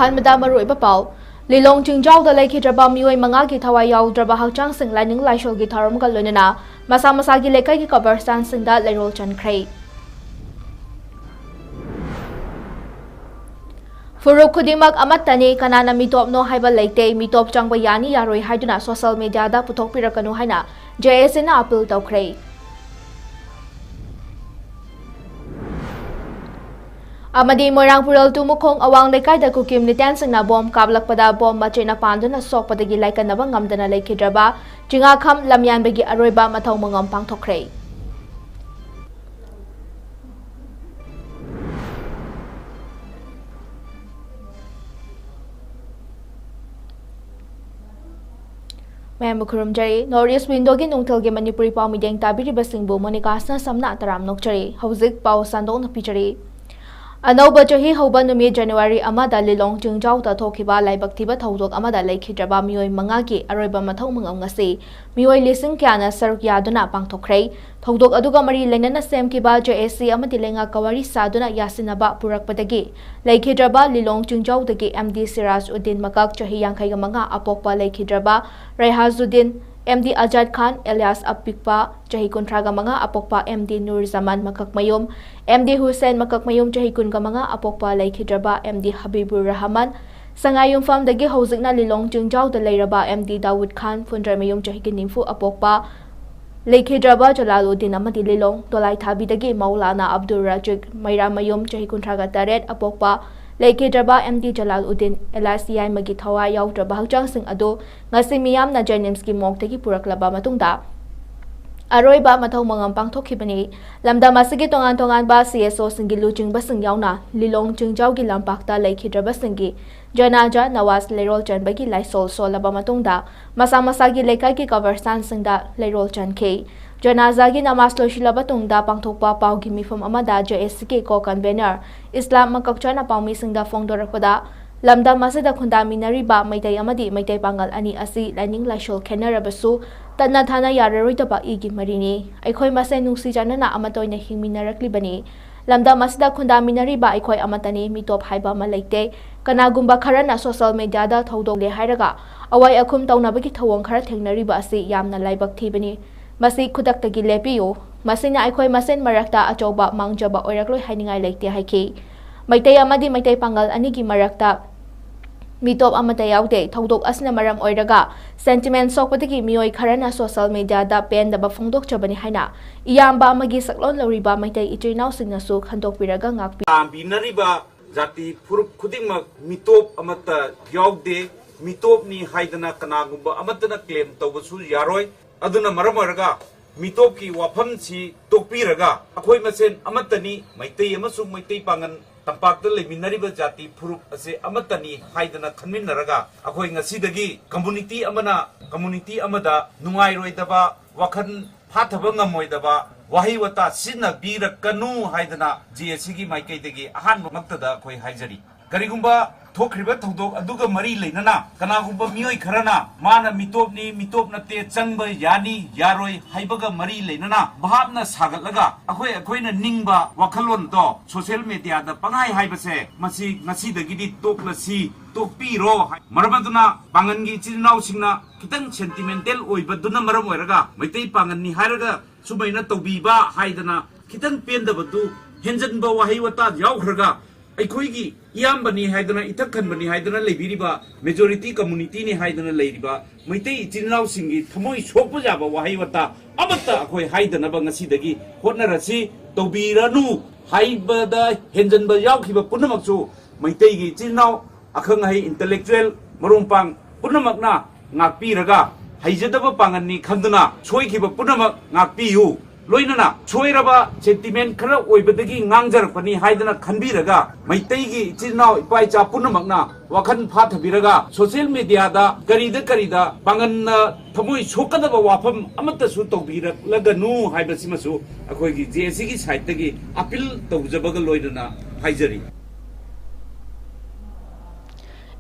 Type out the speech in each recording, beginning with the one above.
अहमदा मरुइबा पाउ लिलोंग चिंगजाउदा लेखिद्रबा मियोय मंगागी थवाई याउद्रबा हक्चांगसिंग लाइनिंग लाइशोलगी थरमगा लोइनना मसा मसागी लेखाइगी कबरस्तानसिंगदा लेरोल चनख्रे फुरुक खुदिमक अमत्तनी कनाना मिटोपनो हाइबा लेते मिटोप चंगबा यानी यारोय हाइदुना सोशल मीडियादा पुथोकपिरकनु हाइना JSना अपील तौख्रे अमदी मोरांगपुरल तुमुखोंग अवांग लेकाइदा कुकिम नित्यानसिंगना बॉम काबलकपदा बॉम मचेना पांदुना सोकपदगी लाइकनबा ngamdana लेखिद्रबा चिंगाखम लमयानबगी अरोइबा मथौ मंगम पांगथोख्रे मैम खुरुमजरी नॉर्थ ईस्ट विंडो की नोंथल के मणिपुरी पाव मिदेंग ताबिरिबसिंगबु मोनिकासना समना तराम नोकचरी हौजिक पाव सांदोन पिचरी अनौबा चही हौबा नुमित जनवरी अमादा लिलोंग चिंगजाउदा थोखिबा लाइबक थिबा थौदोक अमादा लेखिद्रबा मियोय मंगागी अरोइबा मथौ मंगम ngasi मियोय लिसिंग क्याना सरुक यादुना पांगथोख्रे थौदोक अदुगा मरी लेनना सेमकिबा JSC अमदि लेंगा कवारी सादुना यासिनबा पुरकपदगी लेखिद्रबा लिलोंग चिंगजाउदगी MD सिराज उद्दीन मकक चही यांखैगा मंगा अपोकपा लेखिद्रबा रेहाजुद्दीन MD आजाद खान एलियास अपिकपा चही कुंथ्रागा मंगा अपोकपा MD नूर जमान मकक मयूम MD हुसैन मकक मयूम चही कुनगा मंगा अपोकपा लेखिद्रबा MD हबीबुर रहमान संगायुम फाम दगे हौजिकना लिलोंग चिंगजाउदा लेरबा MD दाऊद खान फुंड्र मयूम चही की निम्फु अपोकपा लेखिद्रबा जलालुद्दीन अमदि लिलोंग तोलाई थाबी दगे मौलाना अब्दुल राजिक मैरा मयूम चही कुंथ्रागा तरेट अपोकपा लेखिद्रबा MD जलालुद्दीन एलासियाई मगी थवा याउद्रबा हक्चांगसिंग अदो ngasi miyamna जेनिम्स की मोक्तगी पुरकलबा मतुंगदा अरोइबा मथौ मंगम पांगथोखिबनी लमदा मासिगी तोंगान तोंगान बा CSO सिंगी लुचिंग बसिंग याउना लिलोंग चिंगजाउगी लंपाक्ता लेखिद्रबा सिंगी जनाजा नवाज लेरोल चनबगी लाइसोल सोलबा मतुंगदा मसा मसागी लेकाई की कबरस्तान सिंगदा लेरोल चनखे जनाजागी नमाज लोशिलबा तुंगदा पांगथोकपा पाउगी मिफम अमदा JSC के को कन्वेनर इस्लाम मककचना पाउमी सिंगदा फोंदोरकपदा लमदा मसिदा खुंदामिनरिबा मैतै अमदि मैतै पांगल अनि असि लाइनिंग लाइशोल खेनरबसु तना थाना याररोइदबा इगी मरिनी अखोय मसे नुसी जानना अमतोइना हिंगमिनरक्लिबनी लमदा मसिदा खुंदामिनरिबा अखोय अमतनी मिटोप हाइबा मा लेते कनागुंबा खरना सोशल मीडियादा थौदोले हाइरगा अवाय अखुम तौनबगी थवंग खरा थेंगनरिबा असि यामना लाइबक थीबनी मसी खुदक्तगी लेपियो मसिना अखोय मसेन मरक्ता अचौबा मांगजबा ओइरक्लोय हाइनिंगाय लेते हाइखि मैतै अमदि मैतै पांगल अनिगी मरक्ता मिटोप अमता याउदे थौदोक असना मरम ओइरगा sentiment सोकपदगी मियोय Kharna social मीडियादा पेनदबा फोंदोकचबनी हाइना इयाम्बा अमगी सकलोन लौरिबा Meitei इचिनाव सिंगनासु खंदोकपिरगा ngakpi binariba jati furup khudingmak mitop amata yaugde mitopni haidana kanagumba amatana claim tawbasu yaroi aduna maram oiraga mitop ki wafam si tokpiraga akhoi masen amatani maitai amasung maitai pangan तंपाक्ता लेमिनरिबा जाति फुरुप असे अमतनी हाइदना खनमिनरगा अखोय ngasi community अमदा नुंगाइरोइदबा वखन फाथबा ngमोइदबा वाही वता सिना बीरकनु हाइदना JSC की माइकैदगी अहान मक्तदा अखोय हाइजरी करिगुंबा थोखरिबा थौदोक अदुगा मरी लेनना कनागुंबा मियोय खरना माना मिटोप नते चंगबा यानी यारोय हाइबगा मरी लेनना भाबना सागतलगा अखोयना निंगबा वखलोन तो social media दा पंगाई हाइबसे मसी ngasiदगिदि तोकलसी तोकपीरो मरबदुना पांगनगी चिनाव सिंगना खितंग सेंटिमेंटल ओइबदुना मरम ओइरगा मैतै पांगननी हाइरगा सुमैना तौबीबा हाइदना खितंग पेंदबदु हेंजनबा वाही वता यावखरगा अखोईगी इयाम्बनी हाइदना इथखनबनी हाइदना लेबिरिबा मेजॉरिटी कम्युनिटी ने हाइदना लेरिबा मैतै इचिनाव सिंगी थमोई सोकप जाबा वाही वता अमत्ता अखोई हाइदनबा ngasiदगी होटनरसी तौबीरनु हाइबदा हेंजनबा यावखिबा पुनमकसु मैतैगी इचिनाव अखंग हाई इंटेलेक्चुअल मरुमपांग पुनमकना ngakpiraga haijadaba panganni khangduna soikiba punamak ngakpiyu loinana soiraba sentiment khara oibadagi ngangjarpani haidana khanbiraga maitaigi ichinaw ipaicha punamakna wakhan phathabiraga social media da karida panganna thamoi sokadaba wafam amata su tawbiraklaganu haibasimasu akhoigi JSC gi side tagi appeal tawjabaga loinana haijari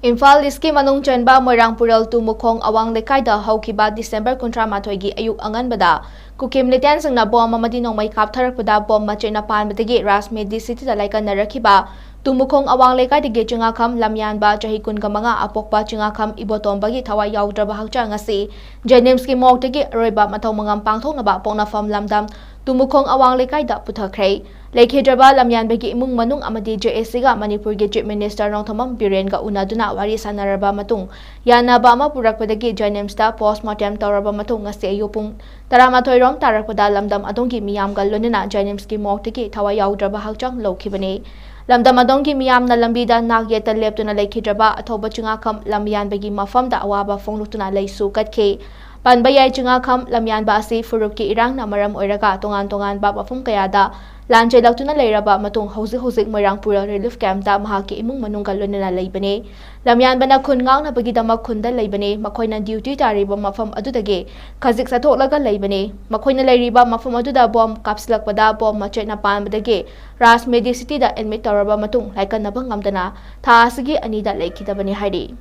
Imphal Eastki manung chenba Moirangpural Tumukhong Awang Lekaida haukiba December 13 gi ayuk anganbada kukim letian singna bom amadi nongmai kaptharakpada bom machena panbadagi Rasmedi City da laikan narakhiba Tumukhong Awang Lekaidagi chingakham lamyanba chahi 15 apokpa chingakham ibotombagi thawai yaudraba hakcha ngasi Jenimski moktagi roiba mathau mangam pangthoknaba poknafam lamdam Tumukhong Awang Lekaida puthakhrei Lekhijaba lamyanbagi imung manung amadi JSC ga Manipur ge Chief Minister Nongthamam Biren ga unaduna wari sanaraba matung yanaba ama purakpadagi Janimsta postmortem tawraba matung ngasi ayupung 12 rom tarakpada lamdam adonggi miyam ga lonina Janimski moktagi thawai yaudraba hakchang lokhibani lamdam adonggi miyamna lambida nagyeta leptuna lekhijaba athoba chingakham lamyanbagi mafamda awaba fonglutuna leisu katke Panbayay chingakham lamyanba asi furupki irang na maram oiraga tongan ba mafum kayada Lanche laktuna leiraba matung hauzik Moirangpural relief camp da mahaki imung manung galonina leibane lamyan bana khungang na bagidama khunda leibane makoina duty tariba mafam adudage khazik satholaga leibane makoina leiriba mafam aduda bom kapslakpada bom machena panbadage Rasmedi City da admit taraba matung laikan nabang ngamdana tha asigi anida leikidabani haidi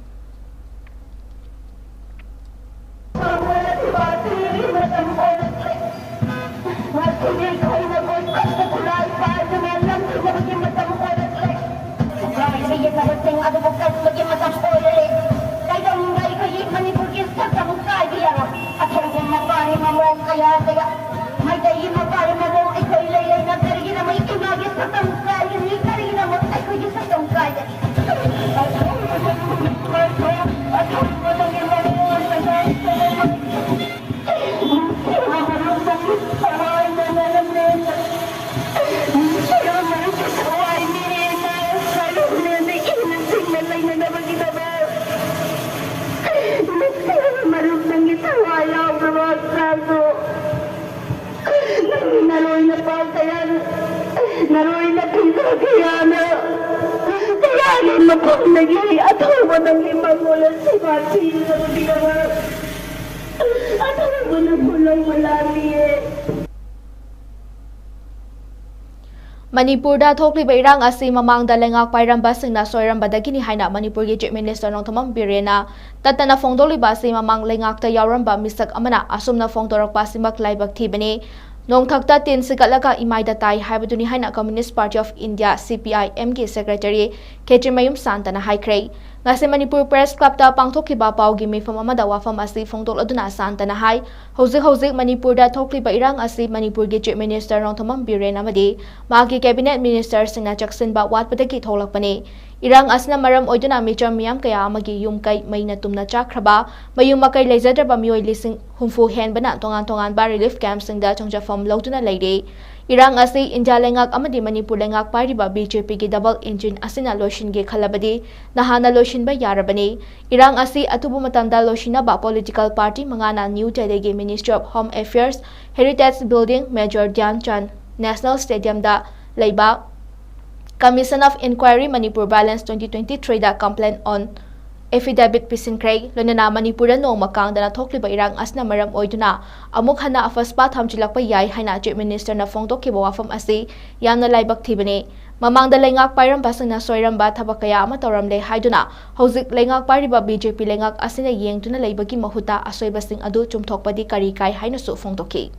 Manipur da thokliba irang asi mamangda lengak pairamba singna soirambadagi ni haina Manipur gi Chief Minister Nongthamam Birena tatana fongdoliba asi mamang lengak ta yauramba misak amana asumna fongdorakpa simak laibak thibani Nongthakta tin sikalaga imaida tai haibaduni haina Communist Party of India CPIM gi Secretary 𝐂𝐲𝐰𝐬 Santana haikrei ngase Manipur Press Club ta pangthokiba paugi mifam amada wafam asi fongdol aduna Santana hai hauzik Manipur da thokliba irang asi Manipur gi Chief Minister Nongthamam Biren amadi magi cabinet minister singna chaksinba watpadagi tholakpani irang asna maram oiduna micham miyam kaya amagi yumkai maina tumna chakraba mayum makai leizadraba mioi lising humfu henbana tongan ba relief camp singda chongjafam loduna leide irang asi India lengak amadi Manipur lengak pariba BJP gi double engine asina loshin ge khalabadi nahana loshin ba yarabani irang asi atubu matamda loshina ba political party mangana new tv Ministry of Home Affairs Heritage Building Major Dhyan Chand National Stadium da leiba Commission of Inquiry Manipur Violence 2023 da complaint on affidavit pisinkrei lonana Manipur no makang da thokliba irang asna maram oiduna amuk hana afaspa thamchilakpa yai haina Chief Minister na fongtok ki bawafam asi yamna laibak thibane mamang da lengak pairam basna soiramba thabakaya ama tawramle haiduna hauzik lengak pariba BJP lengak asina yengtuna leibagi mahuta asoibasing adu chumthokpadi kari kai haina su fongtoki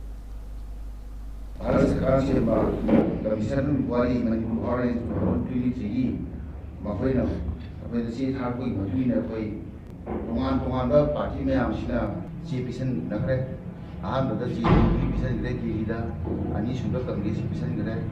Commission Wali Manipur Orange Tuli Mahoina, when the seat hard going between a way, Tongan party may am Shina, Chipisan Nagre, and the Chipisan Great Leader, and he should look at this Chipisan Great,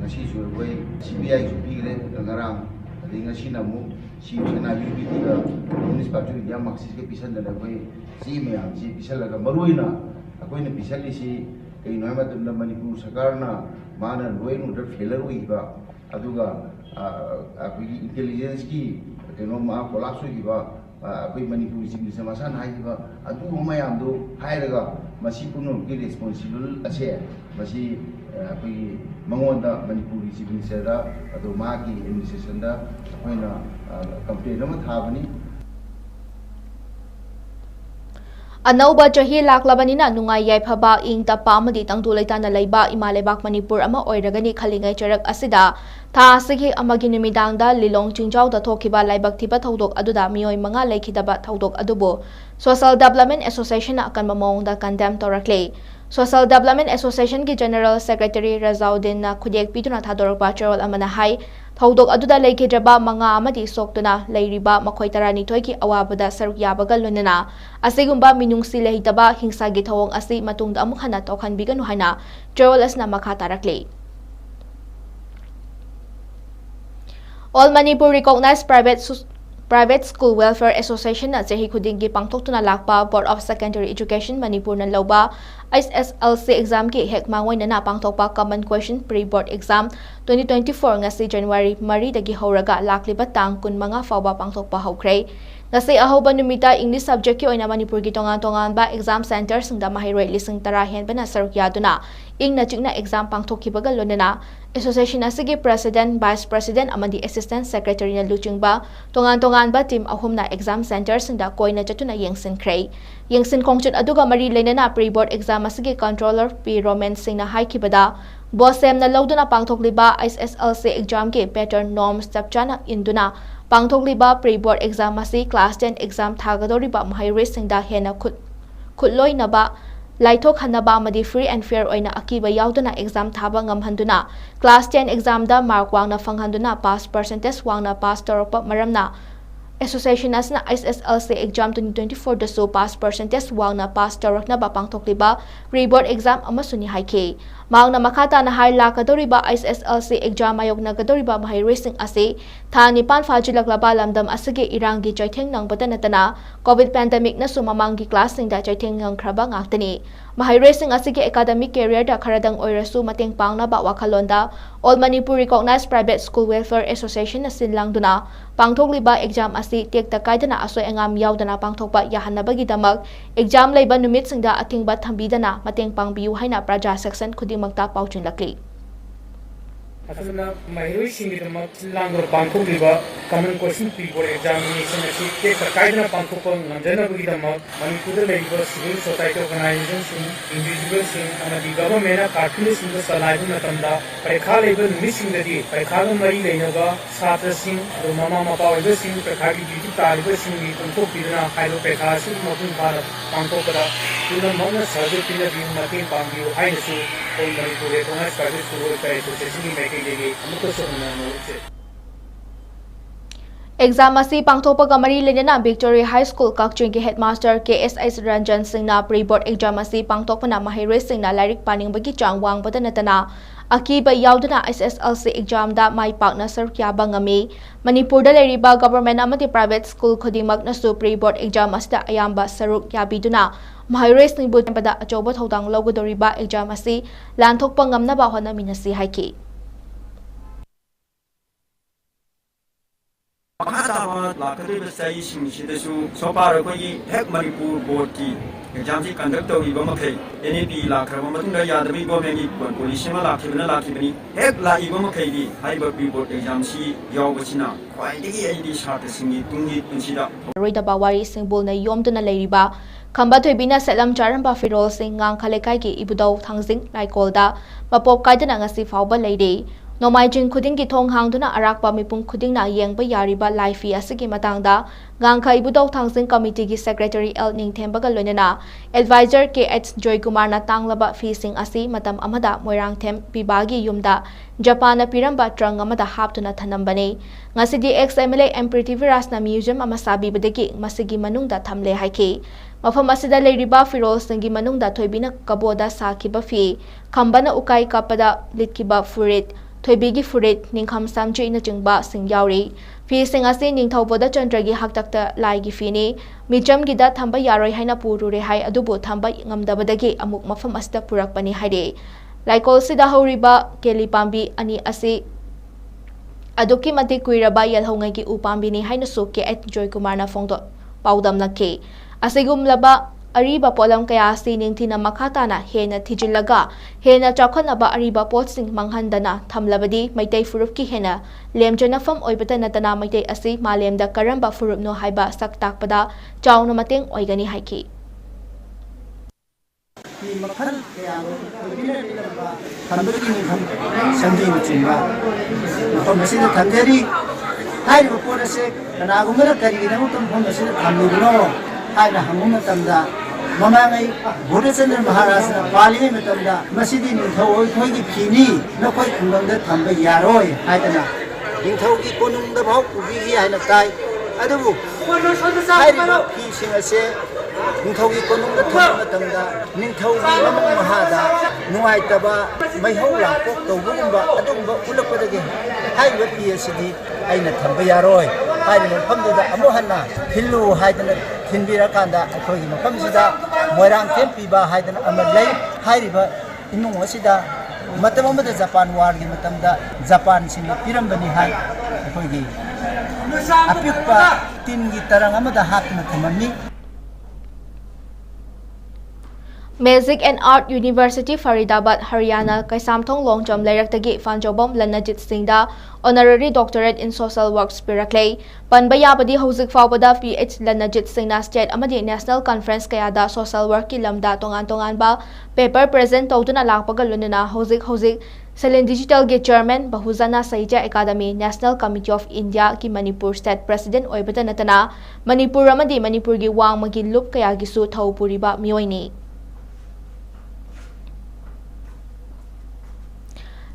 and she should way, CBI should be great, and around, I think Shina move, she can have you be the municipality with Yamaxis Pisan that way, see me, she Pisal like a Maruina, a going to Pisali. Kay naman na Manipur Sakarna mana loy no der failure wi ba aduga apigi intelligence ki keno ma collapse wi ba apigi Manipur sing samasan hai ba adu mayam do hairaga masi puno ki responsible ase masi apigi mangonda Manipur sing sera adu ma ki administration da akoina complaint ma thabani अनौबा चही लाक्लबनिना नुंगाई याइफबा इंग तपा अमदि तंगदु लेताना लैबा इमा लेबाक मणिपुर अमा ओइरगनी खलिंgai चरक असिदा था असिगी अमगी निमिदांगदा लिलोंग चिंजाउदा थोखिबा लाइबक थिबा थौदोक अदुदा मियोय मंगा लेखिदबा थौदोक अदुबो सोशल डेवलपमेंट एसोसिएशन अकनबा मौंगदा कंडेम तौरक्ले सोशल डेवलपमेंट एसोसिएशन की जनरल सेक्रेटरी रजाउद्दीन खुदेक पीदुना थादोरकबा चरोल अमना हाई थौदोक अदुदा लेखिद्रबा मंगा अमदि सोक्तुना लैरिबा मखोय तरानिथोय की अवाबदा सरुक याबगा लोनना असिगुंबा मिनुंगसी लेहितबा हिंसागी थवोंग असी मतुंगदा अमुक हना तौखनबिगनु हाइना चरोल असना मखा तारक्ले All Manipur recognized private school welfare association na chahi khudingi pangthokna lakpa Board of Secondary Education Manipur na loba SSLC exam ki hekmangwai na pangthokpa common question pre-board exam 2024 ngasi January 3 dagi horaga lakliba tang kun manga fawba pangthokpa hokre ngasi ahoba numita English subject ki oina Manipur ki tongan ba exam center singda mahiroi lising tara hen bana saruk yaduna ingna chingna exam pangthokhibaga lonena Association asigi President, Vice President amadi Assistant Secretary na luchingba tongan ba team ahum na exam center singda koina chatuna yengsin khrei yengsin kongchut aduga mari leinana pre-board exam asigi controller P Roman Singh na haikibada bosem na loduna pangthokliba SSLC exam ke pattern norms chapchana induna pangthokliba pre-board exam asi class 10 exam thagadoriba mahiroi singda hena khutloinaba Laithok hanaba amadi free and fair oina akiba yauduna exam thaba ngamhanduna class 10 exam da mark wangna fanghanduna pass percentage wangna pass torpa maramna Association asna SSLC exam 2024 da so pass percentage wangna pass torakna ba pangthokliba pre-board exam amasuni haike mangna makhata na hai lakadoriba SSLC exam ayokna gadoriba mahiroi sing ase thani pan fajilaklaba lamdam asage irangi chaitheng nangbata natana covid pandemic na sumamangi class sing da chaitheng ngangkraba ngaktani mahiroi sing asige academic career da kharadang oirasu mateng pangna ba wakhalonda All Manipur recognized private school welfare association na sinlangduna pangthokliba exam asi tekta kaidana asoi angam yaudana pangthokpa yahanabagi damak exam leiba numit singda athingba thambidana mateng pangbiu haina praja section khudimakta pauchin lakli असलना महिरोई सिंगिदमा लांगर पांथोक्लिबा common question pre-board examination asi ke sakaidna पांथोकpa ngamjanabagidama Manipur leiba civil society organizations individuals amadi government cartoon singa salaibu matamda parekha leiba numisingdadi parekha mari leinaba satra sing mama mapa oiba sing parekha gi duty tariba sing ni paंथोकpidna hailo parekha sing mapun phara पांथोकदा tuna mona sarve pina bi matin pangbiu hainasu All Manipur recognized private school welfare association ki Exam asi pangthopa gamari lenana Victoria High School Kakching ki headmaster KSS Ranjan Singh na pre-board exam asi pangthopa na mahiroi Singh na lairik paning bagi chang wang bada natana akiba yaudana SSLC exam da mai pakna sarkya bangami Manipur da leriba government amati private school khodimak na su pre-board exam asta ayamba saruk yabiduna mahiroi Singh bu pada achoba thodang logodoriba exam asi lanthokpa ngamna ba hona minasi haiki लाखरीब सही सिंसिदसु सोपार कोई हेक Manipur board की exam की conduct तौरीब मखै NAP लाखरब मतुंगा यादबी government की policy मा लाखिबनी हेक लाइब मखैदी HYBE pre board exam सी यावबसिना ख्वाइदगी आइदी छात्र सिंगी तुंगी पुंसिदा रोइदबा वारी सिंबुलना योमदुना लेरिबा खंबा थोइबिना Salem Charamba फिरोल Singh ngang khalekai ki ibudau thangjing laikolda mapop kaidana ngasi fawba leide Nomaijing khuding ki thong hangduna arakpa mipung khuding na yengba yariba laifi asigi matangda ngangkha ibudau thangsing committee ki secretary L Ningthembaga loinana advisor 𝐂𝐲𝐰𝐬 na tanglaba fee sing asi matam amada moirangthem pibagi yumda Japan na piramba trang amada haptuna thanambane ngasidi ex-MLA M Prithviraj na museum ama sabibadagi masigi manungda thamle haike mafam asida leiriba Firol Singi manungda thoibina kaboda sakhiba fi khambana ukai kapada litkiba furit Thoibigi furit ninkham samche ina chingba sing yauri fi sing asi ningthauboda chandragi haktakta laigi fini mijam gida thamba yaroi haina purure hai adubu thamba ngamdabadagi amuk mafam asta purakpani haide laikol sida horiba keli pambi ani asi aduki mati kuiraba yalhongai ki upambi ni haina su 𝐂𝐲𝐰𝐬 na phongdo paudam nakhe asigum laba ariba polam kaya si ningthina makhata na hena thijilaga hena chakhanaba ariba potsing manghandana thamlabadi maitai furup ki hena lemjana fam oibata natana maitai asi malemda karamba furup no haiba sak takpada chawna mateng oigani haiki की मखल क्या थम्बकी निफम संगी चिंबा तो मसीद थंगरी हाय report से कनागुमरा करीगिदम तुम हम मसीद थम्बिनो हाय ना हमु मतमदा ममांगै भूतचंद्र महाराज ना पाली मतमदा मसीदी निथौ ओइ की फीनी नखोय खुंगंदा थम्ब यारोय हायतना निथौ की कोनुंदा भाव पुबीगी हायना ताई अदबु हायरिबा फीसिंग असे निथौगी कोनुंदा थम्ब मतमदा निथौगी ममंग महादा नुआइतबा मैहौ लापोक तौबुगुंबा अदुंबा उलपदगे हायरिबा फी असिदी अइना थम्ब यारोय हायरिबा मफमदुदा अमु हन्ना फिल्लु हायदना थिनबिरकांदा अखोगी मफमसिदा मोइरांग थेम पीबा हायदना अमर लै हायरिबा इमुंग असिदा मतम अमदा जापान वारगी मतमदा जापान सिंग पिरंबनी हाय अखोगी अपिकपा तीनगी तरंग अमदा हातना थममी Music and Art University Faridabad Haryana Kaisamthong Longcham Lairak Fanjobam Lanajit Singda Honorary Doctorate in Social Works Piraklay Panbayabadi Hozik Fawada PH Lanajit Singna State Amadi National Conference Kayada Social Work ki Lamda Tongan ba paper present Toduna Lakpaga Lunana Hozik Selen Digital Ge Chairman Bahuzana Saija Academy National Committee of India ki Manipur State President Oibata Natana Manipur Amadi Manipur gi Wang Magi Lup Kayagisu Thaupuriba Mioini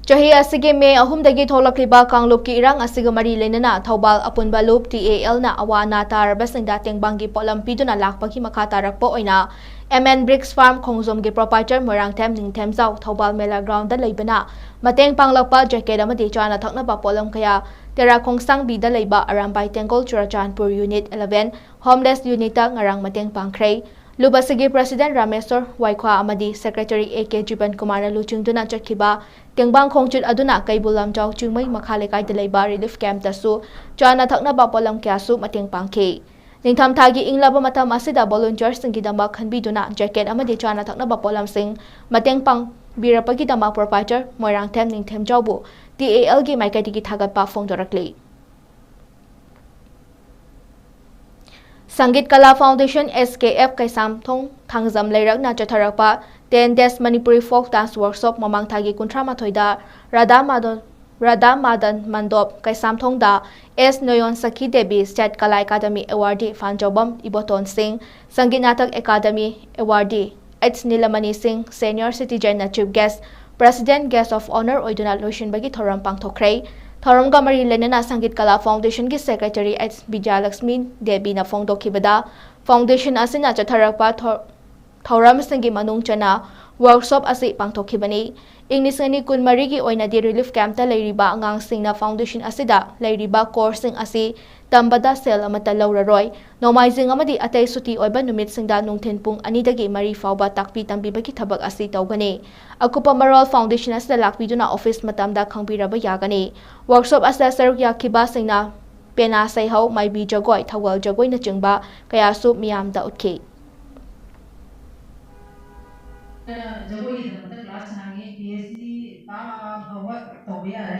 Chahi asige me ahumdagi tholakliba kanglop ki irang asiga mari lenana Thoubal apunba loop TAL na awana tarabasingda tengbangi polam piduna lakpaki makha tarakpo oina MN Bricks Farm Khongjom gi proprietor Morangthem Ningthem Zau Thoubal Mela Ground da leibana mateng panglakpa jacket amadi chana thakna ba polam kaya Tera Khongsang bi da leiba Arambai Tengol Churachandpur Unit 11 Homeless Unit ngarang mateng pangkhrei Lubasigi President Rameswar Waikwa Amadi Secretary 𝐂𝐗𝐰𝐬 Luchungduna Chatkiba Tengbang Khongchut Aduna Kaibulam Jau Chungmai Makhalekai Delaiba Relief Camp Tasu Chana Thakna ba Polam Kyasu Mateng Pangkhe Ningtham Thagi Inglaba Matam Asida Volunteers Singidamba Khanbiduna Jacket Amadi Chana Thakna ba Polam Sing Mateng Pang Birapagi Dama Proprietor Moirangthem Ningthem Jaubu TAL gi Maikati gi Thagatpa Phongdorakli Sangit Kala Foundation SKF Kaisamthong Thangjam Leirak na Chatharakpa 10 Days Manipuri Folk Dance Workshop Mamang Thagi Kuntramathoida Radha Madan Mandop Kaisamthong da S Noyon Sakhi Devi State Kala Academy Awardee Fanjobam Iboton Singh Sangit Natak Academy Awardee H Nilamani Singh Senior Citizen na Chief Guest President Guest of Honor Oiduna Lotion Bagi Thoram Pangthokhrei Thoram Gamari Lenana Sangit Kala Foundation ki Secretary H Bijalaxmi Devi na Phongdokhibada Foundation asina Chatharakpa Thoram Singi Manung Chana workshop asi pangthokhibani Ingnisani Kunmari gi oinadi relief camp ta leiriba angang singna foundation asida leiriba course sing asi tambada sel amata lauraroi nomaizing amadi atay suti oiba numit singda nungthen pung ani dagi mari fawba takpi tambi bagi thabak asi tawgani akupa maral foundation asida lakpiduna office matamda khangbiraba yagani workshop asida saruk yakhiba singna pena saihau maibi jagoi thawal jagoi na chingba kaya su miyamda utki जगोई दमता class नांगे PhD बाबा तोबे यार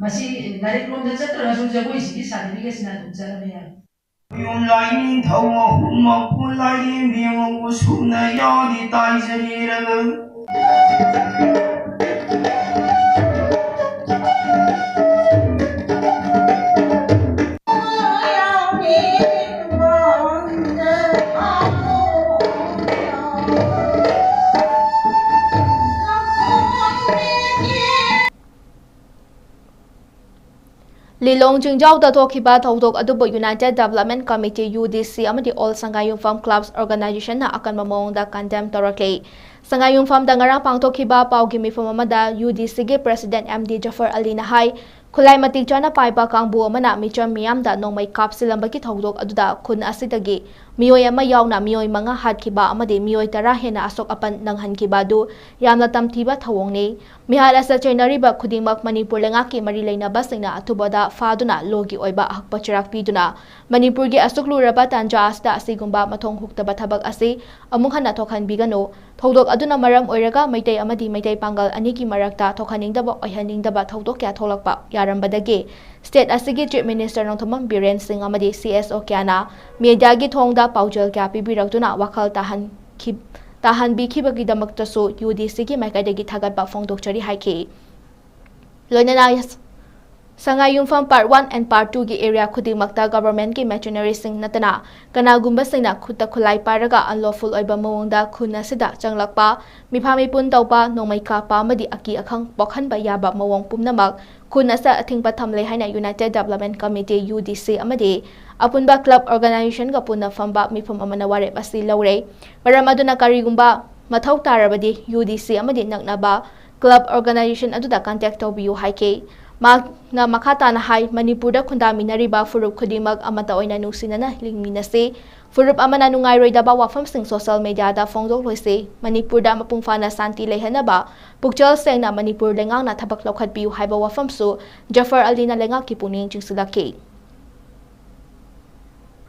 मसी like Rome the चत्र रसु Jagoi C certificate ना दुचरा बे यार यो लाइन थौ हुम पुलाई बियो सुना यादि ताइ जरीरग Lilong Jingjau da Tokiba Tawdok Adubo United Development Committee UDC amadi All Sangayung Farm Clubs Organization na akan mamong da condemn torakay. Sangayung Farm da ngarang pangtokiba paugi mifam amada UDC ge President MD Jafar Ali Nahay Kulay matig chana paiba kang buo mana micham miyam da nong may kapsilang bagi tawdok aduda kun asidagi miyoy ama yaw na miyoy mga had kiba amadi miyoy tarahin na asok apan ng han kiba do yam na tamtiba tawong ni mihal asa chenari ba kuding mak Manipur langaki marilay na basing na atubada faduna logi oiba hakpacharak piduna Manipur gi asok luraba tanja asda asigumba matong hukta batabag asi amung han na tokhan bigano tawdok aduna maram oiraga maytay amadi maytay panggal aniki marakta tokhaning daba oyhaning daba tawdok kya tholakpa Yarambadagi State Asigi Chief Minister ng Thumam Biren Singh amadi CSO Kyana media gi thongda paujal kya pibirak tuna wakal tahan ताहनबीखिबगीदमक्तसु UDC की माइकाइदगी थागतबा फोंदोकचरी हाइखि लोइनना 𝐭𝐲𝐰𝐬 Part 1 and Part 2 की area खुदिमक्ता government की मेचिनरी सिंह नतना कनागुंबा सिंहना खुद खुलाई पारगा unlawful ओइबा मवोंदा खुन असिदा चंगलक्पा मिफामिपुन तौपा नोंमैका पामदी अकी अखंग पोखनबा याबा मवोंग पुमनमक खुन असा अथिंगपा थमले हाइना यूनाइटेड डेवलपमेंट कमिटी UDC अमदी अपुनबा क्लब ऑर्गेनाइजेशन का पुना फंबा मिफम अमना वारेप असि लौरे मरम अदुना करिगुंबा मथौ तारबदी UDC अमदी नकनबा क्लब ऑर्गेनाइजेशन अदुदा कांटेक्ट तौबियु हाइके मागना मखाताना हाई मणिपुर खुंदामिनरिबा फुरुप खुदिमक अमता ओइना नुसिनना लिंगमिनसे फुरुप अमना नुंगाइरोइदबा वाफमसिंग सोशल मीडियादा फोंदोक्लोइसे मणिपुरदा मपुंफाना शांति लेहनबा पुक्चल सेंगना मणिपुर लेंगांगना थबक लौखतबियु हाइबा वाफमसु जफर अलीना लेंगाकी पुनिंग चिंसुलके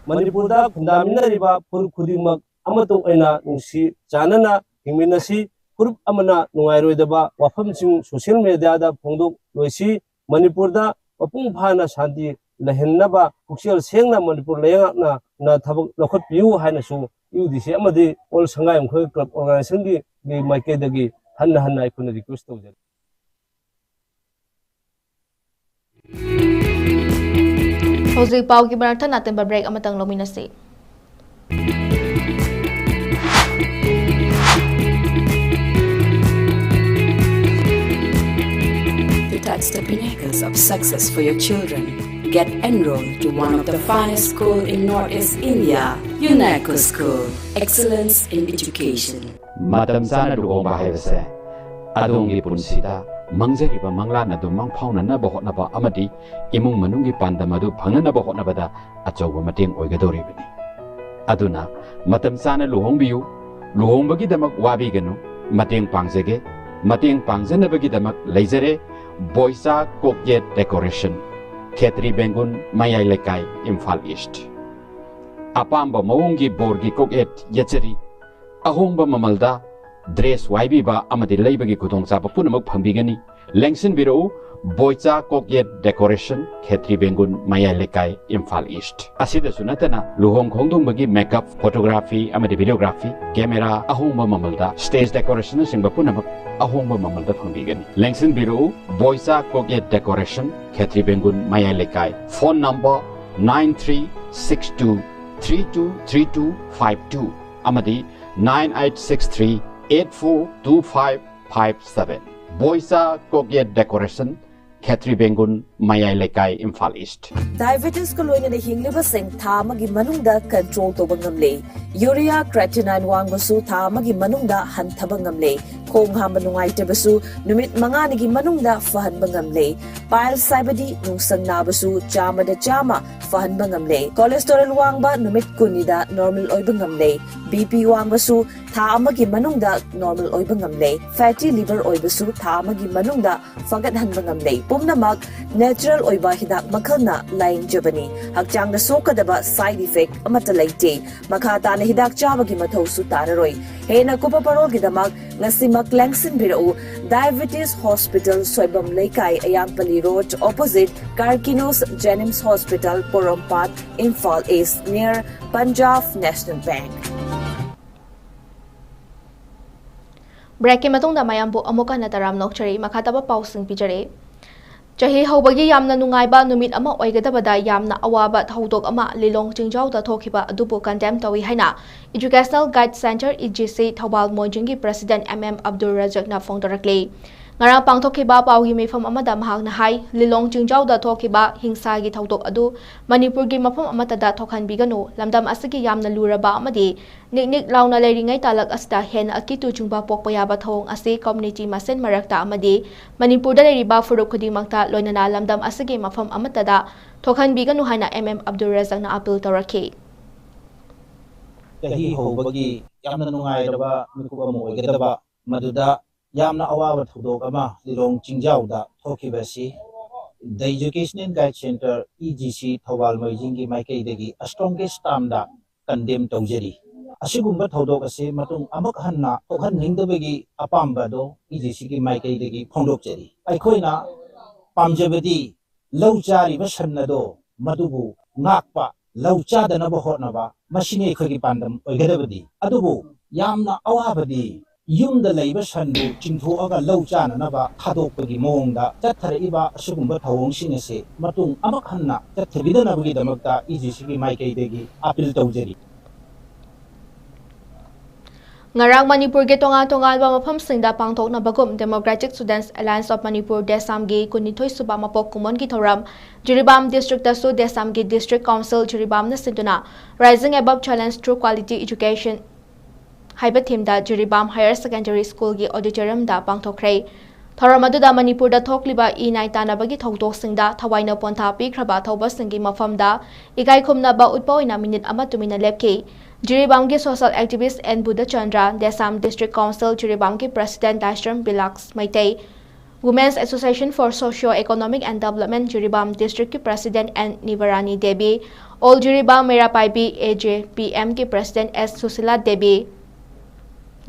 मणिपुरदा खुंदामिनरिबा फुरुप खुदिमक अमतो ओइना नुसि जानना हिंमिनसी फुरुप अमना नुंगाइरोइदबा वाफमसिंग सोशल मीडियादा फोंदोक्लोइसी मणिपुरदा मपुंग फाना शांति लहनबा पुक्चल सेंगना मणिपुर लेंगांगना ना थबक लौखतबियु हाइनसु UDC अमदी ऑल सँगायमखोय क्लब ऑर्गेनाइजेशन की माइकेदगी हन्ना हन्ना आइखुना रिक्वेस्ट तौजरी हौजिक पाव की बरथ नातन break अमतंग लोमिनसे Touch the pinnacles of success for your children. Get enrolled to one of the finest schools in Northeast India, 𝐭𝐲𝐰𝐬 School. Excellence in education. Madam Sana Luhongba haibase adongi punsida mangjariba manglana du mangphauna na bahotna ba amadi imung manungi pandamadu phangna ba hotna bada achoba mateng oigadoribani aduna matam sana luhongbiyu luhongbagi damak wabiganu mateng pangjage mateng pangjanabagi damak leijare boisa kokye decoration khetri bengun mayai lekai imphal east apamba mawungi borgi koket yechari ahongba mamalda dress waibiba amadi leibagi kudongchaba punamak phambigani lengsin biro boisa kokye decoration khetri bengun mayai lekai imphal east asida sunatana luhong khongdong bagi makeup photography amadi videography camera ahongba mamalda stage decoration singba punamak ahongba mamalda phambigani lengsin biro boisa kokye decoration khetri bengun mayai lekai phone number 9362323252 amadi 9863842557 boisa kokye decoration Khetri Bengun Mayai Lekai Imphal East. Diabetes ko loina na hingliba sing thamagi manungda control to bangamle. Urea creatinine wangbasu thamagi manungda hanthaba ngamle. Khong ha manungai tebasu numit manganigi manungda fahan bangamle. Pile saibadi nungsang nabasu chama da chama fahan bangamle. Cholesterol wangba numit kunida normal oy bangamle. BP wangbasu thamagi manungda normal oy bangamle. Fatty liver oy basu thamagi manungda fagat han bangamle. Pumnamak natural oiba hidak makalna lain jabani hakchang da sokadaba side effect amata laite makhata na hidak chabagi mathau su tararoi hena kupa parol gidamak ngasimak langsin birau diabetes hospital soibam leikai ayampali road opposite Karkinos Jenims Hospital Porompat Imphal East near Punjab National Bank. Break ke matungda mayambu amuka na taram nokchari makhataba pausing pijare Chahi hawbagi yamna nungaiba numit ama oigadabada yamna awaba thaudok ama lilong chingjawda thokiba adubu condemn tawi haina Educational Guide Center EGC Thobal Moijingi President MM Abdul Razak na phongdarakle ngarang pangthokiba pawgi mifam amada mahakna hai lilong chingjawda thokiba hingsa gi thaudok adu Manipur gi mafam amata da thokhan biganu lamdam asigi yamna luraba amadi niknik launa leiringai talak asta hen akitu chungba pokpaya ba thong ase community masen marakta amadi Manipur da riba furup khudimangta loinana lamdam asigi mafam amata da thokhan biganu haina MM Abdul Razak na appeal tawrakhe kahi hobagi yamna nungairaba mikuba mo oigadaba maduda yamna awaba thudok ama lilong chingjawda thokibasi the Educational Guide Center EGC Thobal Moijingi Maikaidagi a strongest termda condemn tawjari asigumba thodok ase matung amak hanna thokhan ningdabagi apamba do EGC gi Maikaidagi phongdokjari aikhoina pamjabadi lauchari basanna do madubu ngakpa lauchadana ba hotnaba masini khagi pandam oigadabadi adubu yamna awabadi yumda leiba sandu chingthoaga lau chananaba thadokpagi mawngda chathariba asugumba thawongsing ase matung amakhanna chathabidanabagi damakta EGC gi maikaidegi appeal tawjari Ngarang Manipur ge tonga-tonga ba mafamsingda pangthokna bagum Democratic Students Alliance of Manipur Desam ge kunithoi suba mapok kumon gi thoram Jiribam district tasu Desam ge district council Jiribam na siduna rising above challenge through quality education haiba thimda Jiribam Higher Secondary School gi auditorium da pangthokrai thoram adu da Manipur da thokliba E9 tanabagi thokdok singda thawaina pontha pikraba thoba singi mafamda igai khumna ba utpaoina minute ama tumina lepki Jiribam के social activist N Buddha Chandra, Desam District Council Jiribam के President Dashram Bilax Maitei, Women's Association for Socio-Economic and Development Jiribam District के President N Nivarani Devi, All Jiribam Merapaibi AJPM के President S Susila Devi,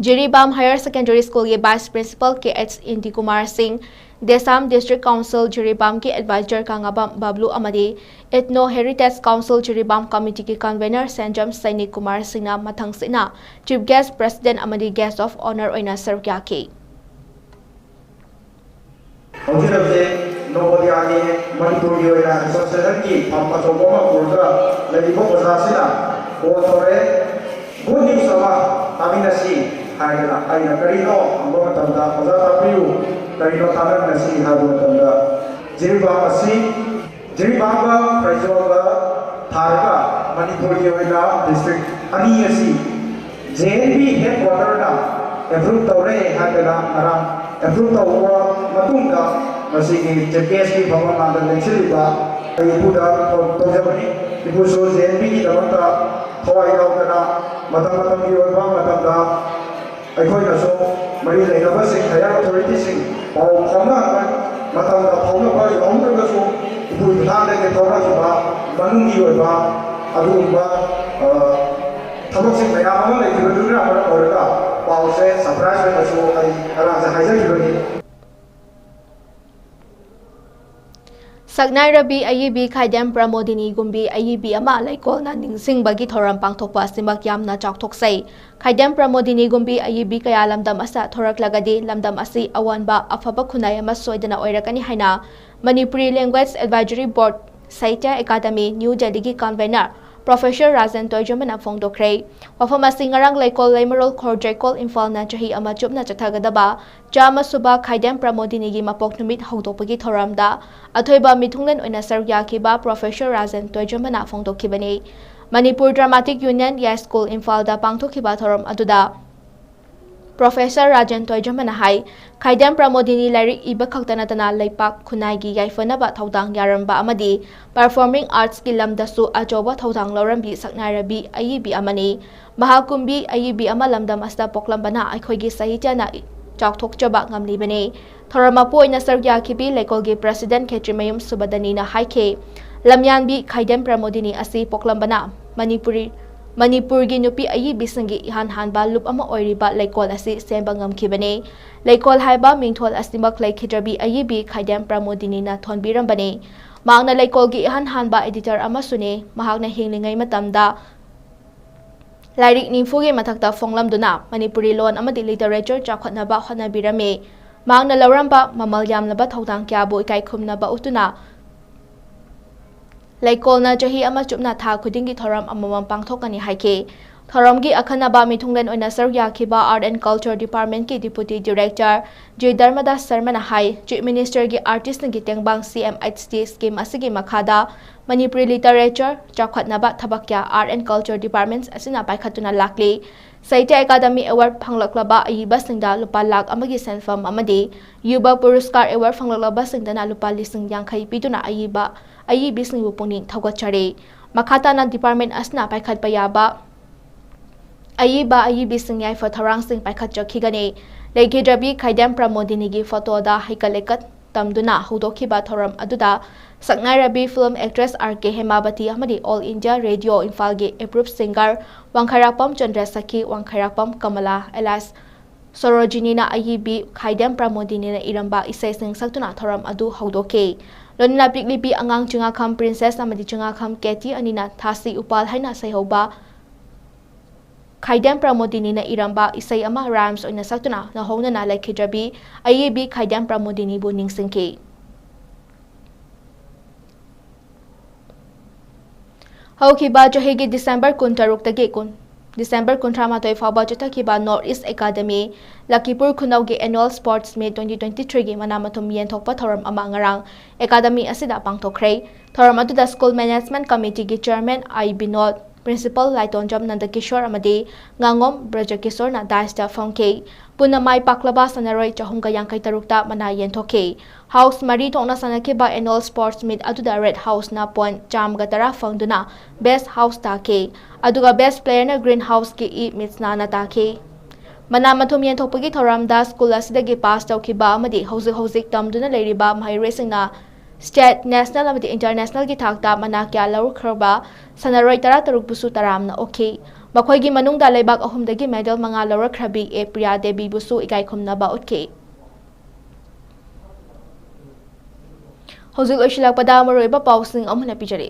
Jiribam Higher Secondary School के Vice Principal KH Indi Kumar Singh, Desam District Council Jiribam के Advisor Kangabam Bablu Amadi, Ethno Heritage Council Jiribam Committee के Convener Sanjam Sainik Kumar Singh Mathang Sina, Chief Guest President Amadi Guest of Honor Oina Sarvya K. Karino tanan nasi hadu tanda Jiribam asi Jiribam Prajoga Tharga Manipur Yoga district ani asi JNB headquarter na approve tawre hadana aram approve tawwa matunga masigi JPSC bhawan nanda leksiliba ibuda tojabani ibuso JNB ki damata thawai yaudana matam ki oiba matamda aikhoina so mari leina basing higher authority sing pau khona matam da phawna ba yawna ga so ibu thana de thawna ba manungi oiba adumba thabok sing maya ma le kibudura ma orga pau se surprise ba so ai ara sa haija kibani Sagnai Rabi IEB Khaidam Pramodini Gumbi IEB ama laikol na ningsing bagi thoram pangthokpa simak yamna chaktoksai Khaidam Pramodini Gumbi IEB kaya lamdam asa thorak lagadi lamdam asi awanba afaba khunai ama soidana oirakani haina Manipuri Language Advisory Board Saitya Academy New Delhi gi convener Professor Rajan Toijamana Fongdokre wafama singarang laikol laimarol khorjaikol Imphal na chahi ama chupna chathagadaba Chama suba Khaidam Pramodini gi mapok numit hawdopagi thoramda athoiba mithunglen oina sarya khiba Professor Rajan Toijamana Fongdokhibani Manipur Dramatic Union Ya School Imphal da pangthokhiba thoram aduda Professor Rajan Toijamana hai Khaidam Pramodini Lairik iba khaktanatana Laipak Khunai gi yaifanaba thaudang yaramba amadi Performing Arts ki lamdasu ajoba thaudang lorambi Sagnai Rabi IEB amani Mahakumbi IEB ama lamdam asta poklambana aikhoigi sahitya na chakthokchaba ngamlibani Thoramapu oina sarya khibi Laikolgi President Hetrimeyum Subadani na haike Lamyanbi Khaidam Pramodini asi poklambana Manipur gi nupi IEB singi ihan hanba lup ama oiriba Laikol asi semba ngamkhibani Laikol haiba mingthol asimak laikhidrabi IEB Khaidam Pramodini na thonbirambani Maangna Laikol gi ihan hanba editor ama sune mahakna hinglingai matamda Lairik Nimfugi mathakta fonglamduna Manipuri loan amadi literature chakhatnaba hotnabirame Maangna lauramba mamal yamnaba thaudang kyabu ikai khumnaba utuna Laikol na jahi ama chupna tha khudingi thoram amamam pangthokani haike thoram gi akhanaba mithunglen oina sarya khiba Art and Culture Department ki Deputy Director J Dharmadas Sharma na hai Chief Minister gi Artist ngi tengbang CMHT scheme asigi makhada Manipuri literature chakhatnaba thabakya Art and Culture Departments asina paikhatuna lakli Saitya Academy Award phanglaklaba aiba singda lupa lakh amagi senfam amadi Yuba Puruskar Award phanglaklaba singdana lupa lising yangkhai piduna IEB singbu pungning thawgachare makhata na department asna paikhat payaba IEB singyai for tharang sing paikhat chakhigani Laikhidrabi Khaidam Pramodini gi photo da haikalekat tamduna hudokhiba thoram aduda Sagnai Rabi film actress RK Hemabati amadi All India Radio Imphal gi approved singer Wangkhairapam Chandra Sakhi Wangkhairapam Kamala alias Sorojini na IEB Khaidam Pramodini na iramba isai sing saktuna thoram adu haudoke Lonina Piklipi angang 𝐁𝐫𝐿𝐬 Princess amadi 𝐁𝐫𝐿𝐬 Katie anina thasi upal haina saihoba ꯈꯥꯏꯗꯦꯝ ꯄ꯭ꯔꯃꯣꯗꯤꯅꯤꯅ ꯏꯔꯝꯕ ꯏꯁꯩ ꯑꯃ rhymes ꯑꯣꯏꯅ ꯁꯛꯇꯨꯅ ꯅꯍꯧꯅꯅ ꯂꯩꯈꯤꯗ꯭ꯔꯕꯤ ꯑꯏꯕꯤ ꯈꯥꯏꯗꯦꯝ ꯄ꯭ꯔꯃꯣꯗꯤꯅꯤꯕꯨ ꯅꯤꯡꯁꯤꯡꯈꯤ꯫ ꯍꯧꯈꯤꯕ ꯆꯍꯤꯒꯤ December 23ꯗꯒꯤ December 38 ꯐꯥꯎꯕ ꯆꯠꯊꯈꯤꯕ north east academy Lakhipur ꯈꯨꯅꯧꯒꯤ annual sports meet 2023ꯒꯤ ꯃꯅꯥ-ꯃꯊꯨꯝ ꯌꯦꯟꯊꯣꯛꯄ ꯊꯧꯔꯝ ꯑꯃ ꯉꯔꯥꯡ ꯑꯦꯀꯥꯗꯃꯤ ꯑꯁꯤꯗ ꯄꯥꯡꯊꯣꯛꯈ꯭ꯔꯦ꯫ ꯊꯧꯔꯝ ꯑꯗꯨꯗ ꯁ꯭ꯀꯨꯜ ꯃꯦꯅꯦꯖꯃꯦꯟꯠ ꯀꯝꯃꯤꯇꯤꯒꯤ chairman I Binod, principal Laitonjam Nandakishor ꯑꯃꯗꯤ ꯉꯥꯉꯣꯝ ꯕ꯭ꯔꯖꯀꯤꯁꯣꯔꯅ ꯗꯥꯏꯁꯇ ꯐꯝꯈꯤ꯫ ꯄꯨꯟꯅ ꯃꯥꯏ ꯄꯥꯛꯂꯕ ꯁꯥꯟꯅꯔꯣꯏ 453ꯇ ꯃꯅꯥ ꯌꯦꯟꯊꯣꯛꯈꯤ꯫ ꯍꯥꯎꯁ 3 ꯊꯣꯛꯅ ꯁꯥꯟꯅꯈꯤꯕ ꯑꯦꯅꯨꯑꯦꯜ ꯁ꯭ꯄꯣꯔꯠꯁ ꯃꯤꯠ ꯑꯗꯨꯗ ꯔꯦꯗ ꯍꯥꯎꯁꯅ ꯄꯣꯏꯟꯠ 110 ꯐꯪꯗꯨꯅ ꯕꯦꯁꯠ ꯍꯥꯎꯁ ꯇꯥꯈꯤ, ꯑꯗꯨꯒ ꯕꯦꯁꯠ ꯄ꯭ꯂꯦꯌꯔꯅ ꯒ꯭ꯔꯤꯟ ꯍꯥꯎꯁꯀꯤ ꯏ ꯃꯤꯠꯁꯅꯥꯅ ꯇꯥꯈꯤ꯫ ꯃꯅꯥ-ꯃꯊꯨꯝ ꯌꯦꯟꯊꯣꯛꯄꯒꯤ ꯊꯧꯔꯝꯗ ꯁ꯭ꯀꯨꯜ ꯑꯁꯤꯗꯒꯤ ꯄꯥꯁ ꯇꯧꯈꯤꯕ ꯑꯃꯗꯤ ꯍꯧꯖꯤꯛ ꯇꯝꯗꯨꯅ ꯂꯩꯔꯤꯕ ꯃꯍꯩꯔꯣꯏꯁꯤꯡꯅ ꯁ꯭ꯇꯦꯠ, ꯅꯦꯁꯅꯦꯜ ꯑꯃꯗꯤ ꯏꯟꯇꯔꯅꯦꯁꯅꯦꯜꯒꯤ ꯊꯥꯛꯇ ꯃꯅꯥ ꯀꯌꯥ ꯂꯧꯔꯛꯈ꯭ꯔꯕ ꯁꯥꯟꯅꯔꯣꯏ 13ꯕꯨꯁꯨ ꯇꯔꯥꯝꯅ ꯑꯣꯛꯈꯤ꯫ ꯃꯈꯣꯏꯒꯤ ꯃꯅꯨꯡꯗ ꯂꯩꯕꯥꯛ 3ꯗꯒꯤ ꯃꯦꯗꯜ 5 ꯂꯧꯔꯛꯈ꯭ꯔꯕꯤ ꯑꯦ ꯄ꯭ꯔꯤꯌꯥ ꯗꯦꯕꯤꯕꯨꯁꯨ ꯏꯀꯥꯏꯈꯨꯝꯅꯕ ꯎꯠꯈꯤ꯫ ꯍꯧꯖꯤꯛ ꯂꯣꯏꯁꯤꯜꯂꯛꯄꯗ ꯃꯔꯨꯑꯣꯏꯕ ꯄꯥꯎꯁꯤꯡ ꯑꯃꯨꯛ ꯄꯤꯖꯔꯤ꯫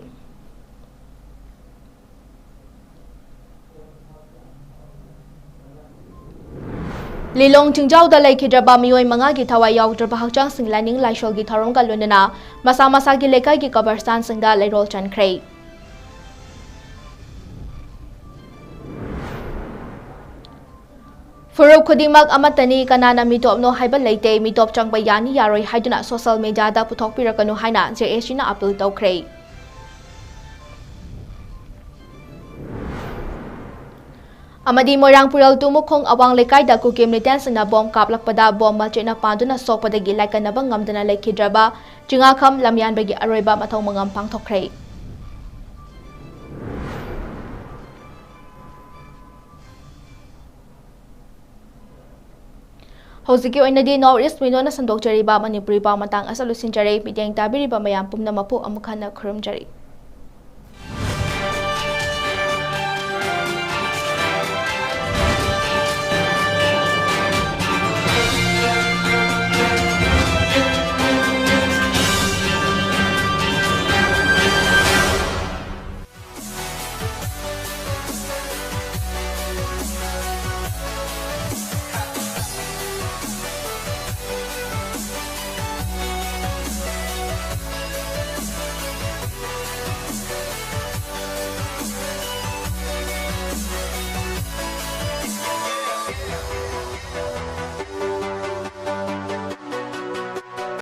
ꯂꯤꯂꯣꯡ ꯆꯤꯡꯖꯥꯎꯗ ꯂꯩꯈꯤꯗ꯭ꯔꯕ ꯃꯤꯑꯣꯏ 5ꯒꯤ ꯊꯋꯥꯏ ꯌꯥꯎꯗ꯭ꯔꯕ ꯍꯛꯆꯥꯡꯁꯤꯡ ꯂꯥꯏꯅꯤꯡ ꯂꯥꯏꯁꯣꯜꯒꯤ ꯊꯧꯔꯝꯒ ꯂꯣꯏꯅꯅ ꯃꯁꯥ ꯃꯁꯥꯒꯤ ꯂꯩꯀꯥꯏꯒꯤ ꯀꯕꯔꯁ꯭ꯇꯥꯟꯁꯤꯡꯗ ꯂꯩꯔꯣꯜ ꯆꯟꯈ꯭ꯔꯦ꯫ ꯐꯨꯔꯨꯞ ꯈꯨꯗꯤꯡꯃꯛ ꯑꯃꯠꯇꯅꯤ, ꯀꯅꯥꯅ ꯃꯤꯇꯣꯞꯅꯣ ꯍꯥꯏꯕ ꯂꯩꯇꯦ, ꯃꯤꯇꯣꯞ ꯆꯪꯕ ꯌꯥꯅꯤ ꯌꯥꯔꯣꯏ ꯍꯥꯏꯗꯨꯅ ꯁꯣꯁꯤꯌꯦꯜ ꯃꯤꯗꯤꯌꯥꯗ ꯄꯨꯊꯣꯛꯄꯤꯔꯛꯀꯅꯨ ꯍꯥꯏꯅ ꯖꯦꯑꯦꯁꯤꯅ ꯑꯄꯤꯜ ꯇꯧꯈ꯭ꯔꯦ꯫ ꯑꯃꯗꯤ ꯃꯣꯏꯔꯥꯡꯄꯨꯔꯦꯜ ꯇꯨꯃꯨꯈꯣꯡ ꯑꯋꯥꯡ ꯂꯩꯀꯥꯏꯗ ꯀꯨꯀꯤ ꯃꯤꯂꯤꯇꯦꯟꯠꯁꯤꯡꯅ ꯕꯣꯝ ꯀꯥꯞꯂꯛꯄꯗ ꯕꯣꯝ ꯃꯆꯦꯠꯅ ꯄꯥꯟꯗꯨꯅ ꯁꯣꯛꯄꯗꯒꯤ ꯂꯥꯏꯀꯠꯅꯕ ꯉꯝꯗꯅ ꯂꯩꯈꯤꯗ꯭ꯔꯕ ꯆꯤꯡꯉꯥꯈꯝ ꯂꯝꯌꯥꯟꯕꯒꯤ ꯑꯔꯣꯏꯕ ꯃꯊꯧ ꯃꯉꯝ ꯄꯥꯡꯊꯣꯛꯈ꯭ꯔꯦ꯫ ꯍꯧꯖꯤꯛꯀꯤ ꯑꯣꯏꯅꯗꯤ ꯅꯣꯔꯠ ꯏꯁ ꯋꯤꯟꯗꯣꯅ ꯁꯟꯗꯣꯛꯆꯔꯤꯕ ꯃꯅꯤꯄꯨꯔꯤ ꯄꯥꯎ ꯃꯇꯥꯡ ꯑꯁꯤ ꯂꯣꯏꯁꯤꯟꯖꯔꯦ꯫ ꯃꯤꯠꯌꯦꯡ ꯇꯥꯕꯤꯔꯤꯕ ꯃꯌꯥꯝ ꯄꯨꯝꯅꯃꯛꯄꯨ ꯑꯃꯨꯛ ꯍꯟꯅ ꯈꯨꯔꯨꯝꯖꯔꯤ꯫